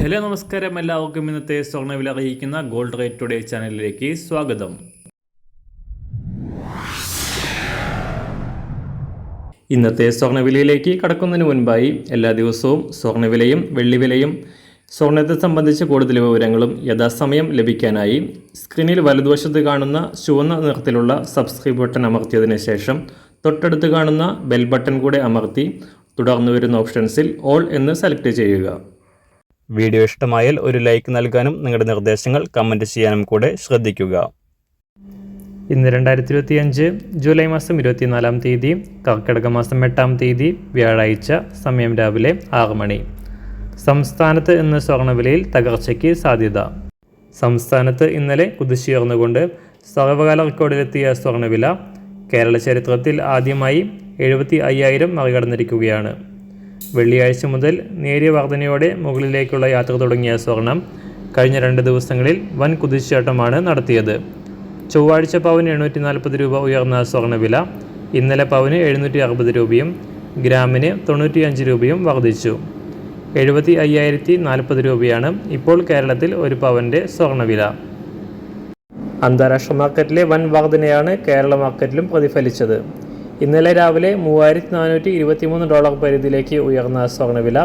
Hello നമസ്കാരം, എല്ലാവർക്കും ഇന്നത്തെ സ്വർണ്ണവില അറിയിക്കുന്ന ഗോൾഡ് റേറ്റ് ടുഡേ ചാനലിലേക്ക് സ്വാഗതം. ഇന്നത്തെ സ്വർണ്ണവിലയിലേക്ക് കടക്കുന്നതിന് മുൻപായി എല്ലാ ദിവസവും സ്വർണ്ണവിലയും വെള്ളിവിലയും സ്വർണ്ണത്തെ സംബന്ധിച്ച കൂടുതൽ വിവരങ്ങളും യഥാസമയം ലഭിക്കാനായി സ്ക്രീനിൽ വലതുവശത്ത് കാണുന്ന ചുവന്ന നിറത്തിലുള്ള സബ്സ്ക്രൈബ് ബട്ടൺ അമർത്തിയതിനു ശേഷം തൊട്ടടുത്ത് കാണുന്ന ബെൽ ബട്ടൺ കൂടെ അമർത്തി തുടർന്ന് വരുന്ന ഓപ്ഷൻസിൽ ഓൾ എന്ന് സെലക്ട് ചെയ്യുക. വീഡിയോ ഇഷ്ടമായാൽ ഒരു ലൈക്ക് നൽകാനും നിങ്ങളുടെ നിർദ്ദേശങ്ങൾ കമൻറ്റ് ചെയ്യാനും കൂടെ ശ്രദ്ധിക്കുക. ഇന്ന് 2025 ജൂലൈ മാസം 24-ാം തീയതി, കർക്കിടക മാസം 8-ാം തീയതി വ്യാഴാഴ്ച, സമയം രാവിലെ 6 മണി. സംസ്ഥാനത്ത് ഇന്ന് സ്വർണ്ണവിലയിൽ തകർച്ചയ്ക്ക് സാധ്യത. സംസ്ഥാനത്ത് ഇന്നലെ കുതിച്ചുയർന്നുകൊണ്ട് സർവകാല റെക്കോർഡിലെത്തിയ സ്വർണ്ണവില കേരള ചരിത്രത്തിൽ ആദ്യമായി 75,000 മറികടന്നിരിക്കുകയാണ്. വെള്ളിയാഴ്ച മുതൽ നേരിയ വർധനയോടെ മുകളിലേക്കുള്ള യാത്ര തുടങ്ങിയ സ്വർണം കഴിഞ്ഞ 2 ദിവസങ്ങളിൽ വൻ കുതിച്ചുചാട്ടമാണ് നടത്തിയത്. ചൊവ്വാഴ്ച പവന് 840 രൂപ ഉയർന്ന സ്വർണ്ണവില ഇന്നലെ പവന് 760 രൂപയും ഗ്രാമിന് 95 രൂപയും വർദ്ധിച്ചു. 75,040 രൂപയാണ് ഇപ്പോൾ കേരളത്തിൽ ഒരു പവൻ്റെ സ്വർണ്ണവില. അന്താരാഷ്ട്ര മാർക്കറ്റിലെ വൻ വർധനയാണ് കേരള മാർക്കറ്റിലും പ്രതിഫലിച്ചത്. ഇന്നലെ രാവിലെ $3,423 പരിധിയിലേക്ക് ഉയർന്ന സ്വർണ്ണവില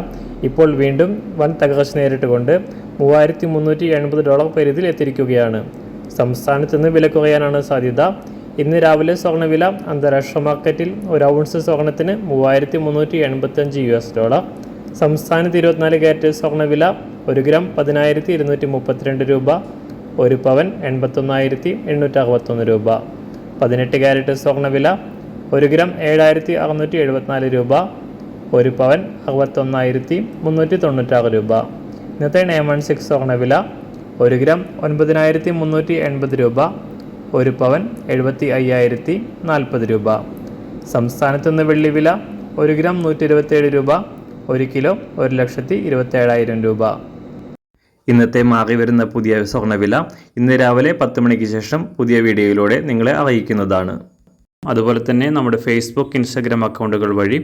ഇപ്പോൾ വീണ്ടും വൻ തകർച്ച നേരിട്ടുകൊണ്ട് $3,380 പരിധിയിൽ എത്തിയിരിക്കുകയാണ്. സംസ്ഥാനത്ത് നിന്ന് വില കുറയാനാണ് സാധ്യത. ഇന്ന് രാവിലെ സ്വർണ്ണവില അന്താരാഷ്ട്ര മാർക്കറ്റിൽ ഒരു ഔൺസ് സ്വർണത്തിന് $3,385. സംസ്ഥാനത്ത് 24 ക്യാരറ്റ് സ്വർണ്ണവില 1 ഗ്രാം 10,232 രൂപ, 1 പവൻ 81,861 രൂപ. 18 ക്യാരറ്റ് സ്വർണ്ണവില 1 ഗ്രാം 7,674 രൂപ, 1 പവൻ 61,396 രൂപ. ഇന്നത്തെ 916 സ്വർണ്ണവില 1 ഗ്രാം 9,380 രൂപ, 1 പവൻ 75,040 രൂപ. സംസ്ഥാനത്ത് നിന്ന് വെള്ളിവില 1 ഗ്രാം 127 രൂപ, 1 കിലോ 1,27,000 രൂപ. ഇന്നത്തെ മാറി വരുന്ന പുതിയ സ്വർണ്ണവില ഇന്ന് രാവിലെ 10 മണിക്ക് ശേഷം പുതിയ വീഡിയോയിലൂടെ നിങ്ങളെ അറിയിക്കുന്നതാണ്. അതുപോലെ തന്നെ നമ്മുടെ ഫേസ്ബുക്ക്, ഇൻസ്റ്റാഗ്രാം അക്കൗണ്ടുകൾ വഴി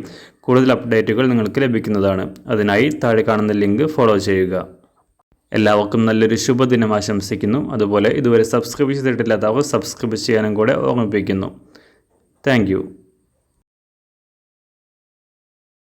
കൂടുതൽ അപ്ഡേറ്റുകൾ നിങ്ങൾക്ക് ലഭിക്കുന്നതാണ്. അതിനായി താഴെ കാണുന്ന ലിങ്ക് ഫോളോ ചെയ്യുക. എല്ലാവർക്കും നല്ലൊരു ശുഭദിനം ആശംസിക്കുന്നു. അതുപോലെ ഇതുവരെ സബ്സ്ക്രൈബ് ചെയ്തിട്ടില്ലാത്തവർ സബ്സ്ക്രൈബ് ചെയ്യാനും കൂടെ ഓർമ്മിപ്പിക്കുന്നു. താങ്ക്